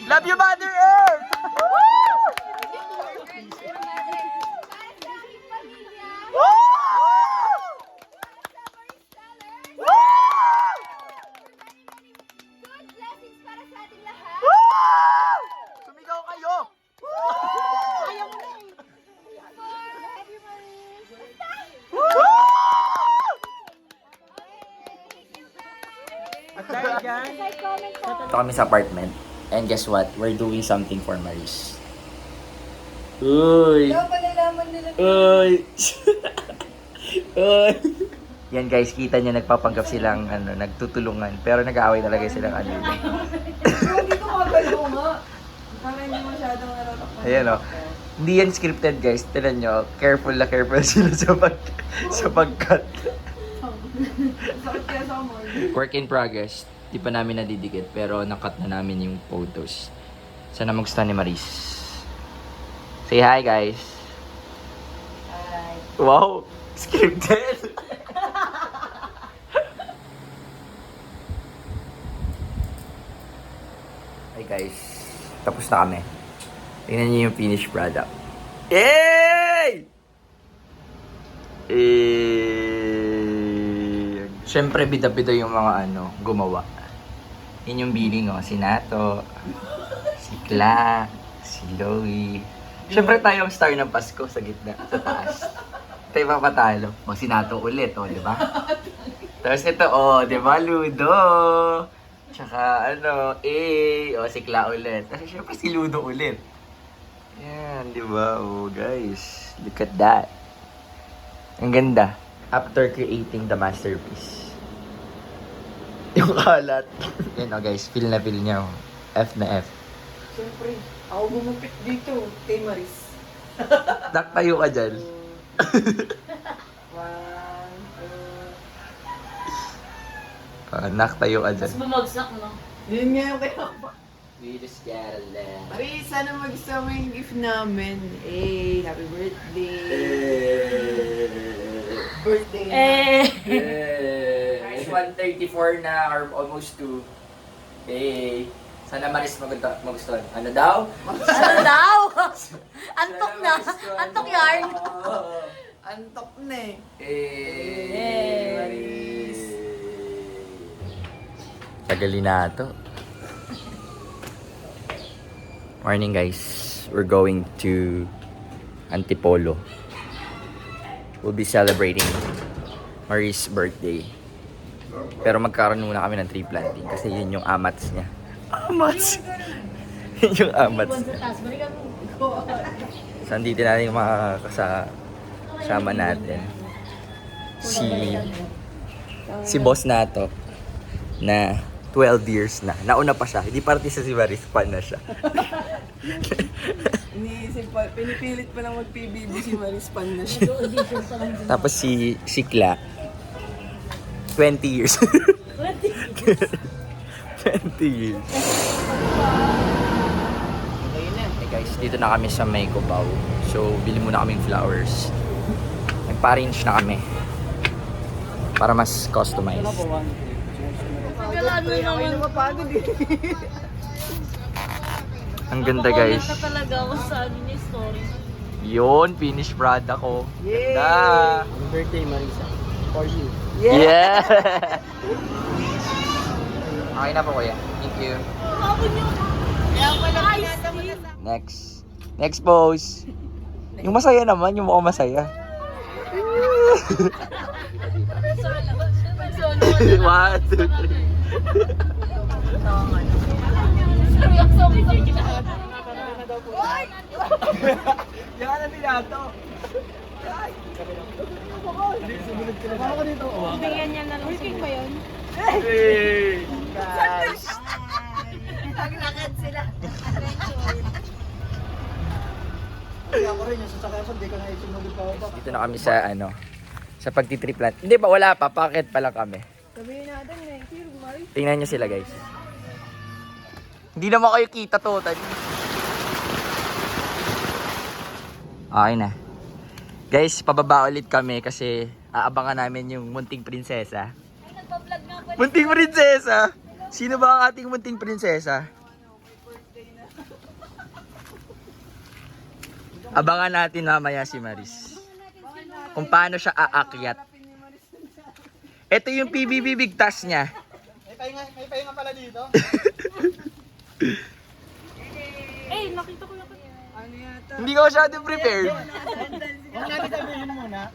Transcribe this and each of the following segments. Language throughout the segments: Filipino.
Love you, Mother Earth! Sumigaw kayo! Ayaw mo na eh. Ito kami sa apartment. And guess what? We're doing something for Maris. Uy! Uy! Uy! Yan guys, kita niyo nagpapanggap silang nagtutulungan. Pero nag-aaway talaga silang ano. Hindi ko magalaw nga. Para hindi masyadong natatakpan. Ayan o. Hindi yan scripted guys. Tignan nyo, careful na careful sila sa pag-cut. Sakit kaya sa mo. Work in progress. Di pa namin nadidikit pero nakat na namin yung photos. Sana magustuhan ni Maris. Say hi guys. Ay. Wow! Scripted! Hi guys. Tapos na kami. Tingnan niyo yung finished product. Yay! Siyempre, bida-bida yung mga gumawa. Yun yung biling, si Nato, si Cla, si Loie. Siyempre tayo ang star ng Pasko sa gitna, sa taas. Tayo papatalo. Si Nato ulit, di ba? Tapos ito, di ba, Ludo? Tsaka, si Cla ulit. Tapos siyempre si Ludo ulit. Yan, di ba? Guys, look at that. Ang ganda. After creating the masterpiece. Yung kalat. Yan guys, feel na feel niya. F na F. Siyempre, ako gumupit dito. Kay Maris. Naktayo ka dyan. 1, 2... Naktayo ka dyan. Mas bumagsak, no? Yun nga yung kaya pa. We just gotta laugh. Maris, sana magustuhan mo yung gift namin. Happy birthday. Birthday na. Guys, 1:34 na or almost 2. Sana Maris magustuhan. Ano daw? Ano daw? Antok na. Antok yarn. Antok na eh. Maris. Tagalin na ito. Morning guys. We're going to Antipolo. We'll be celebrating Maris' birthday. Pero magkaroon muna kami ng tree planting kasi yun yung amats niya. Amats! Yun yung amats niya. So, andito natin yung mga kasama natin. Si boss Nato na 12 years na. Nauna pa siya. Hindi partisa si Maris. Fan na siya. Iniisip pa, pinipilit pa lang mag-PBB si Maris, pan na siya. Tapos si Cla 20 years. 20 years. Hey guys, dito na kami sa May Cubao. So, bili muna kaming flowers. Nagpa-arrange na kami. Para mas customized. Ano naman. Napapagod eh. Ang ganda guys. Comment na talaga ako sa niya story. Yun, finished product ko. Yay! Ganda! Happy birthday, Marisa. For you. Yeah! Okay na po kuya. Thank you. Next. Next pose. Yung masaya naman, yung mukhang masaya. One, two, three. Yan na binato. Bigyan niya na lang. Working ba yun? Hey! Guys! Naglakad sila. Ako rin, yung sasakyan ko, di ko na isunod pa ako. Dito na kami sa sa pagtitriplant. Hindi pa, wala pa. Packet pa lang kami. Sabihin natin, thank you, Maris. Tingnan nyo sila guys. Hindi naman kayo kita totally. Okay na. Guys, pababa ulit kami kasi aabangan namin yung munting prinsesa. Nagpa-vlog nga pala. Munting prinsesa? Sino ba ang ating munting prinsesa? birthday na. Abangan natin mamaya si Maris. Kung paano siya aakyat. Ito yung PBB big task niya. May pahinga pala dito. Eh, nakita ko yung Ano yata? Hindi ka masyado prepared. Huwag natin sabihin muna.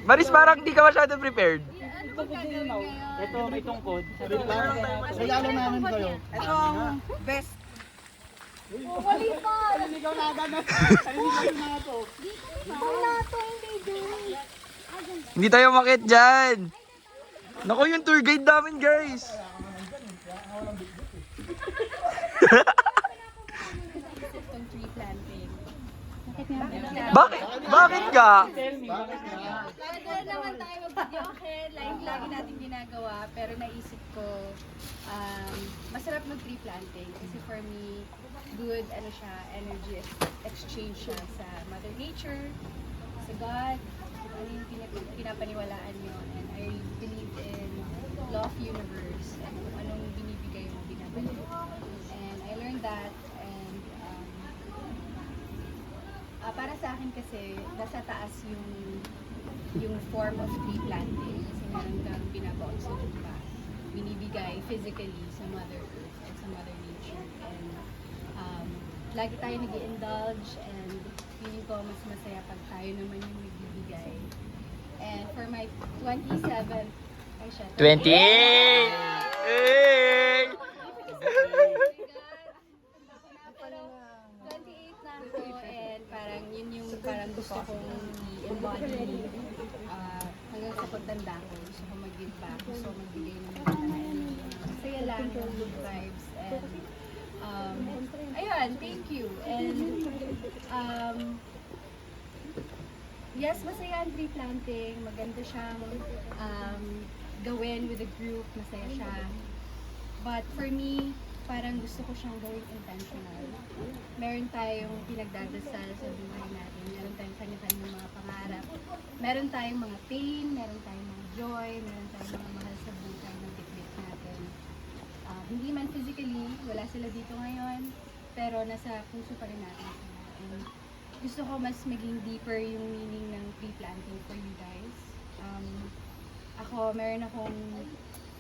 Maris, parang hindi ka masyado prepared. ano ba gagawin ngayon? Ito may tungkod. Regalo namin kayo. Ito ang best. Wali pa! Ikaw na agad na. Ikaw na to. Wala to, hindi doon. Hindi tayo makit dyan. Naku, yung tour guide namin, guys. Itong tree planting. Bakit nga? Bakit? Bakit ka? Kaya naman tayo mag-video. Okay, lagi natin ginagawa. Pero naisip ko, masarap mag-tree planting. Kasi for me, good energy exchange siya sa Mother Nature, sa God, ano yung pinapaniwalaan nyo. And I believe in law of universe and kung anong binibigay mo, binabalik. And I learned that and para sa akin kasi, nasa taas yung form of tree planting. Kasi meron kang binabaon sa lupa. Binibigay physically sa Mother Earth and sa Mother Nature. And lagi tayo nag-indulge and feeling ko mas masaya pag tayo naman yung nagbibigay. And for my 27th, ay siya, 28! Hey! 28 na ako and parang yun yung parang gusto kong i-embody hanggang sa pagtanda ko. Gusto ko mag-give back. Gusto ko magbigay ng mga masaya lang, ng good vibes. And ayun, thank you. And yes, masaya ang tree planting. Maganda siyang gawin with a group. Masaya siya. But for me, parang gusto ko siyang gawing intentional. Meron tayong pinagdadasal sa buhay natin. Meron tayong kanya-kanyang mga pangarap. Meron tayong mga pain, meron tayong mga joy, meron tayong mga mahal sa buhay na bitbit natin. Hindi man physically, wala sila dito ngayon, pero nasa puso pa rin natin sila. And gusto ko mas maging deeper yung meaning ng tree planting for you guys. Meron akong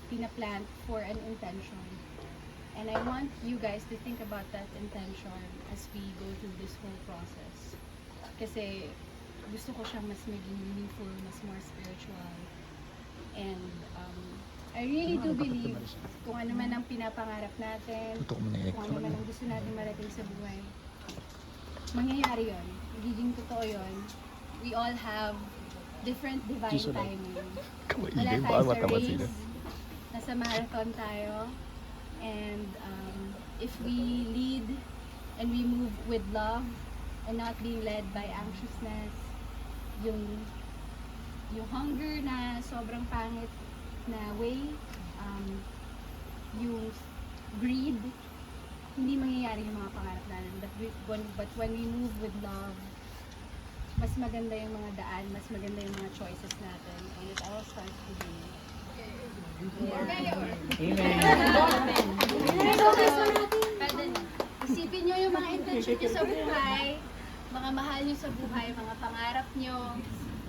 pinaplant for an intention. And I want you guys to think about that intention as we go through this whole process. Kasi gusto ko siyang mas maging meaningful, mas more spiritual. And I really do believe kung ano man ang pinapangarap natin, kung ano man ang gusto natin marating sa buhay, mangyayari yun. Magiging totoo yun. We all have different divine timing. Wala tayo sa race, nasa marathon tayo. And if we lead and we move with love and not being led by anxiousness, yung hunger na sobrang pangit na way, yung greed, hindi mangyayari yung mga pangarap natin. But when we move with love, mas maganda yung mga daan, mas maganda yung mga choices natin. And it all starts with you. Isipin nyo yung mga intention nyo sa buhay, mga mahal nyo sa buhay, mga pangarap nyo,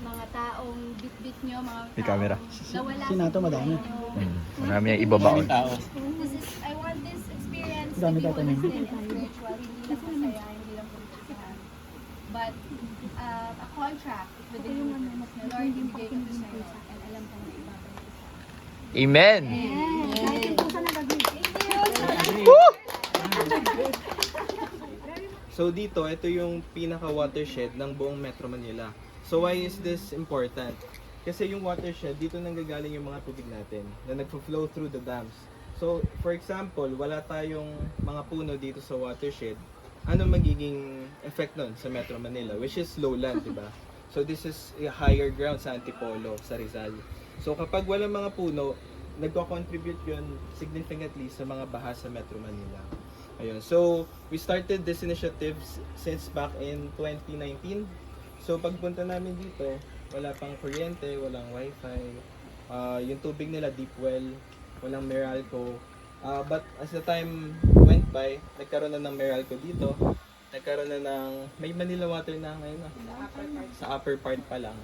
mga taong bit-bit nyo, mga taong nawala sa buhay nyo. Marami yung ibabaon. I want this experience to be holistic and spiritual, hindi lang masaya, hindi lang politikahan. But a contract with the universe na Lord, ibigay ko to sa'yo and alam ko na ibabalik ko sa'yo. Amen! So dito, ito yung pinaka-watershed ng buong Metro Manila. So why is this important? Kasi yung watershed, dito nanggagaling yung mga tubig natin na nagfo-flow through the dams. So for example, wala tayong mga puno dito sa watershed. Ano magiging effect nun sa Metro Manila? Which is lowland, di ba? So this is a higher ground sa Antipolo, sa Rizal. So kapag walang mga puno, nagko-contribute yun significantly sa mga baha sa Metro Manila. Ayun. So, we started this initiative since back in 2019. So, pagpunta namin dito, wala pang kuryente, walang wifi. Yung tubig nila deep well, walang Meralco. But as the time went by, nagkaroon na ng Meralco dito. Nagkaroon na ng, may Manila Water na ngayon. Sa upper part pa lang.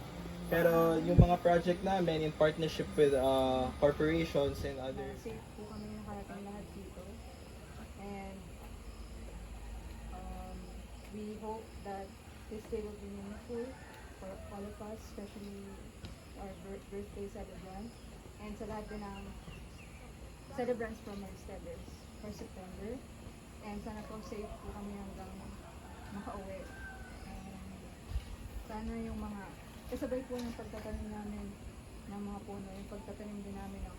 Pero yung mga project namin in partnership with corporations and other. Safe po kami nakarating lahat dito. And we hope that this day will be meaningful for all of us, especially our birthday celebrants. And sa lahat din ng celebrants from our studies for September. And sana po safe po kami hanggang makauwi. And sana yung mga, kasabay po ng pagtatanim namin ng mga puno, yung pagtatanim din namin ng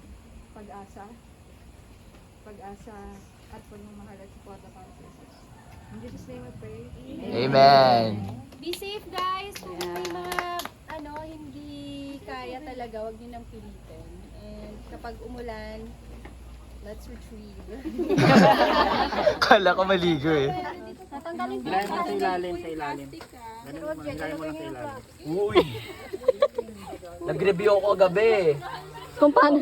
pag-asa at pagmamahal at suporta para sa Jesus. In Jesus' name I pray. Amen. Be safe guys. Kung may mga hindi kaya talaga, wag niyo nang pilitin. And kapag umulan, let's retrieve. Kala ko maligo eh. Natanggalin ko Ilagay mo na sa ilalim, sa ilalim. Ganun mo, ilagay mo na sa ilalim. Uy! Nag-review ako kagabi. Kung paano?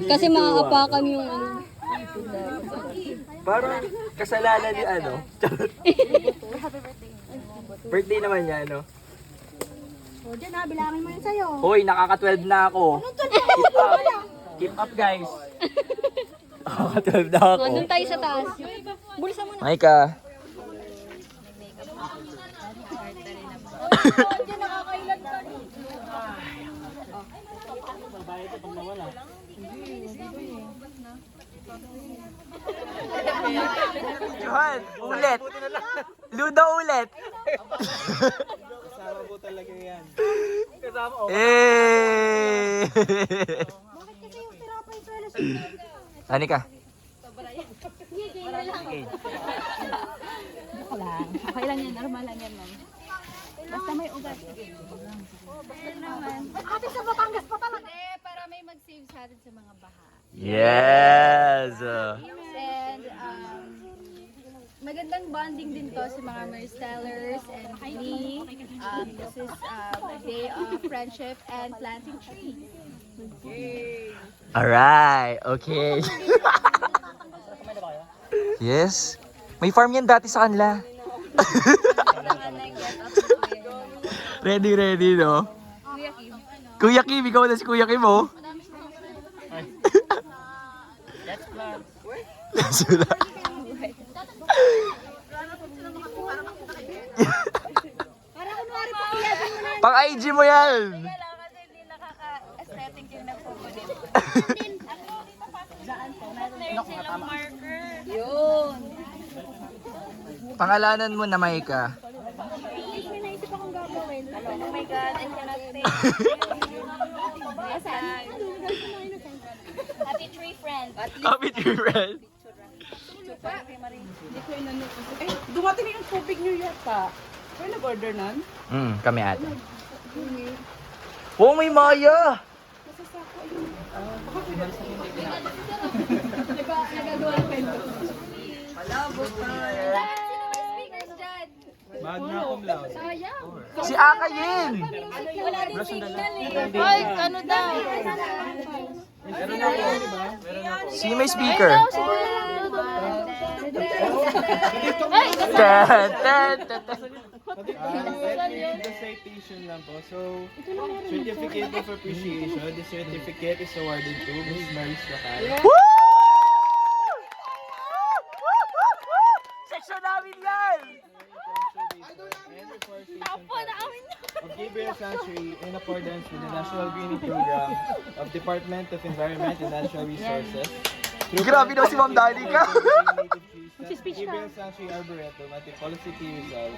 Kasi makakapakan yung ano. Parang kasalanan ni ano. Birthday naman niya, ano? O, dyan ha, bilangin mo yun sa'yo. Hoy, nakaka-12 na ako. Keep up. Keep up, guys. Nakaka-12 na ako. O, doon tayo sa taas. Bulsa mo na. Maika. Johan, ulit. Ludo ulit. Kasama po talaga yan. Eh. Ani ka? Okay lang yan, normal lang yan, ma'am. Basta may ugat. Basta naman. Ate sa Batangas pa talaga. Para may mag-save sa atin sa mga baha. Yes. And magandang bonding din to sa mga Merstellers and me. This is a day of friendship and planting trees. Alright, okay. Yes. May farm yan dati sa kanila. Ready, no? Kuya Kim, ikaw na si Kuya Kim, oh. Let's plant. Pang IG mo yan. Kasi hindi nakaka-aesthetic yung nagpupunit. Pangalanan mo na Maika. May naisip akong gagawin. Oh my God, I cannot think. Happy tree friend. Happy tree friend. Dumating yung tubig niyo yata. Kaya nag-order nun? Kami ate. Oh, may Maya! Sino may speakers dyan? Magna cum laude. Si Akayin! Wala din signal eh. Ay, ano daw? Meron ako, di ba? Meron ako. Sino may speaker? Ay, Tan, tan, tan, tan. The citation lang po. So, Certificate of Appreciation. The certificate is awarded to Ms. Maris Lacal. Section namin yan! And reforestation of Gabriel Sanctuary in accordance with the National Greening Program of Department of Environment and Natural Resources. Grabe daw si Ma'am Danica. Gabriel Sanctuary Arboretum at the Policy T Rizal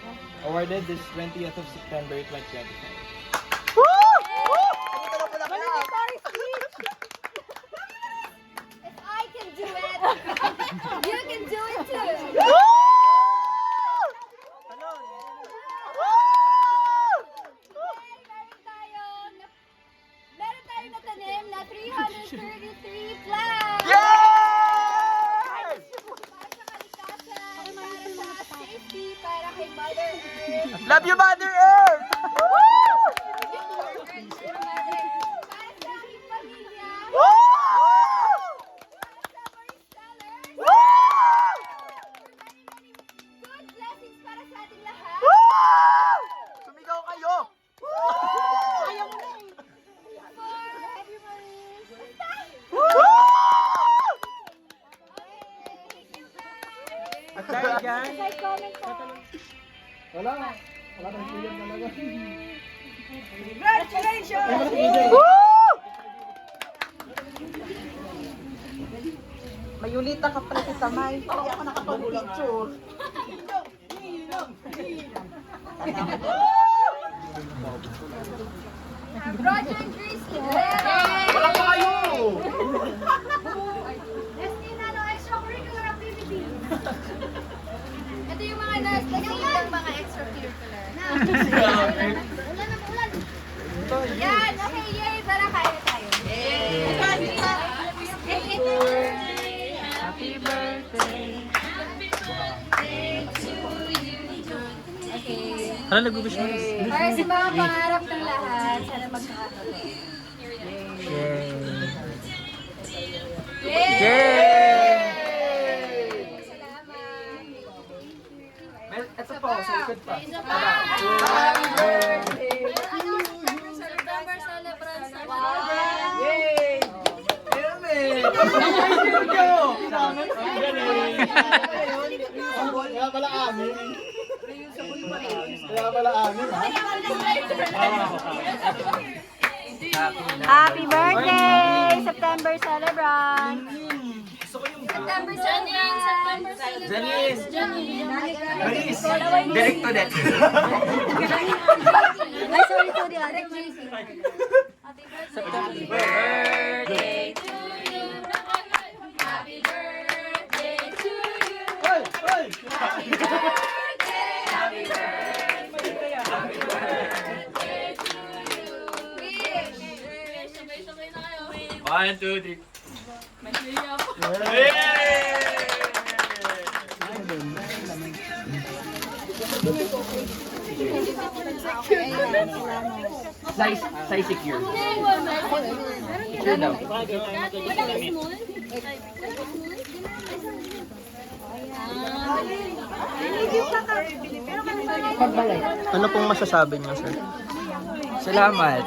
awarded this 20th of September 2025. if I can do it, you can do it too. Meron tayong natanim na 333 At dahil dyan, Like, comment po. Wala. Wala kang tuloy talaga. Mayulita ka pala sa May. Hindi ako nakapag-picture. Roger and Christy. wala pa kayo! Destina, no extracurricular activity. Ito yung mga naslang mga extracurricular. Ulan na ulan. Yan! Okay, yay! Tara, kaya tayo. Happy birthday. Ano nag-wish mo? Para sa mga pangarap ng lahat, sana magkakatuloy. Yay! Yay! Ito po, sa likod pa. Happy birthday! September celebrants na Yay! Kaya pala amin. Kaya pala amin, ha? Happy birthday, September celebrant. September celebrants! September celebrants! Maris! Direct to that. Ay, sorry to the other one. Happy birthday to you! Happy birthday to you! Hoy! Hoy! Happy birthday! Happy birthday! Happy birthday to you! Wish! Sabay-sabay na kayo. 1, 2, 3. Size secure. Secure daw. Ano pong masasabi niyo, sir? Salamat.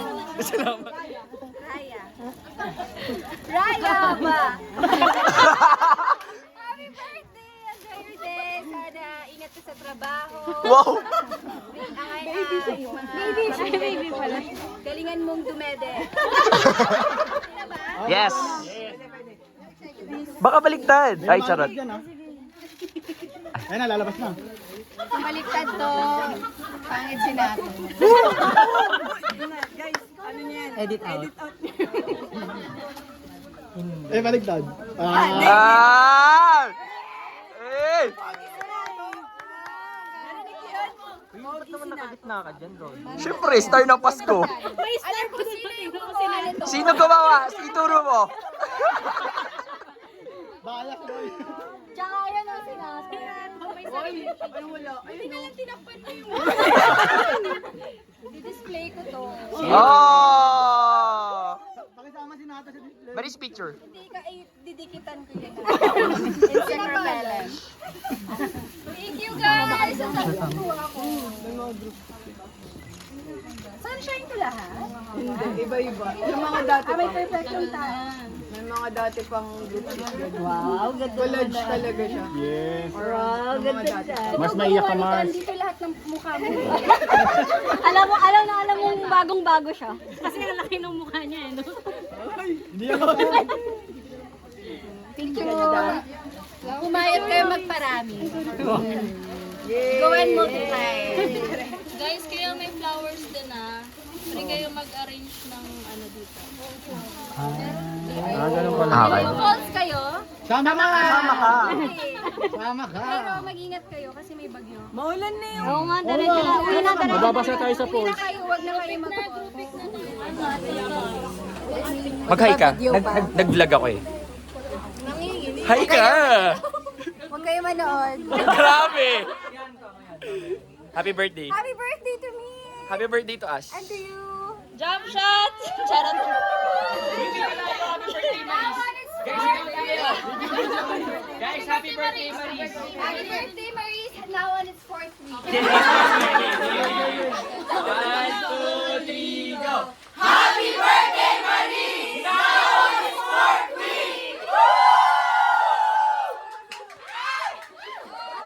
Raya ba? Happy birthday! Enjoy your day! Sana ingat ka sa trabaho. Wow! Baby pala. Galingan mong dumede. Yes! Baka baliktad. Ay, charot. Yan, ha? Ayun na, lalabas na. Kung baliktad to, pangit si Nato. Edit out. Eh, baligtad. Ah! Eh! Ba't naman nakagitna ka dyan, Ron? Siyempre, star ng Pasko. Alam ko sino yung gumawa nito. Sino gumawa? Ituro mo. Bayak, boy. Tsaka yan ang sinasabi. Ay, wala. Hindi na lang tinakpan mo yung Di-display ko to. Oh! Pakisama si Nata sa display. Maris picture. Hindi ka, didikitan ko yun. Instagram balance. Thank you guys! Ang sabi ako. Sunshine to lahat? Iba-iba. Yung mga dati May pang, perfectong may mga dati pang group is good. Wow, college talaga siya. Yes. Wow, ganda siya. Mas maiyak ka, Mars. Dito lahat ng mukha mo. alam mo bagong-bago siya. Kasi ang laki ng mukha niya, eh, no? Hindi ako. Picture. Umayat kayo magparami. Go and multiply. Guys, kayo may flowers din Pwede kayo mag-arrange ng ano dito. Ganun pala. Okay. Kung calls kayo, Sama ka! Sama ka! Sama ka! pero mag-ingat kayo kasi may bagyo. Maulan na yun. Oo nga, diretso na. Uwi na, diretso. Mababasa tayo sa Hindi post. na kayo, huwag na kayo mag-call. Mag-hi ka. Nag-vlog ako eh. Hi ka! Huwag kayo manood. Grabe! Happy birthday. Happy birthday to me! Happy birthday to us. And to you! Jump shot! Charot! Guys, happy birthday, Maris. Happy birthday, Maris! Now on its fourth week. 1, 2, 3, go! Happy birthday, Maris! Now it's 4th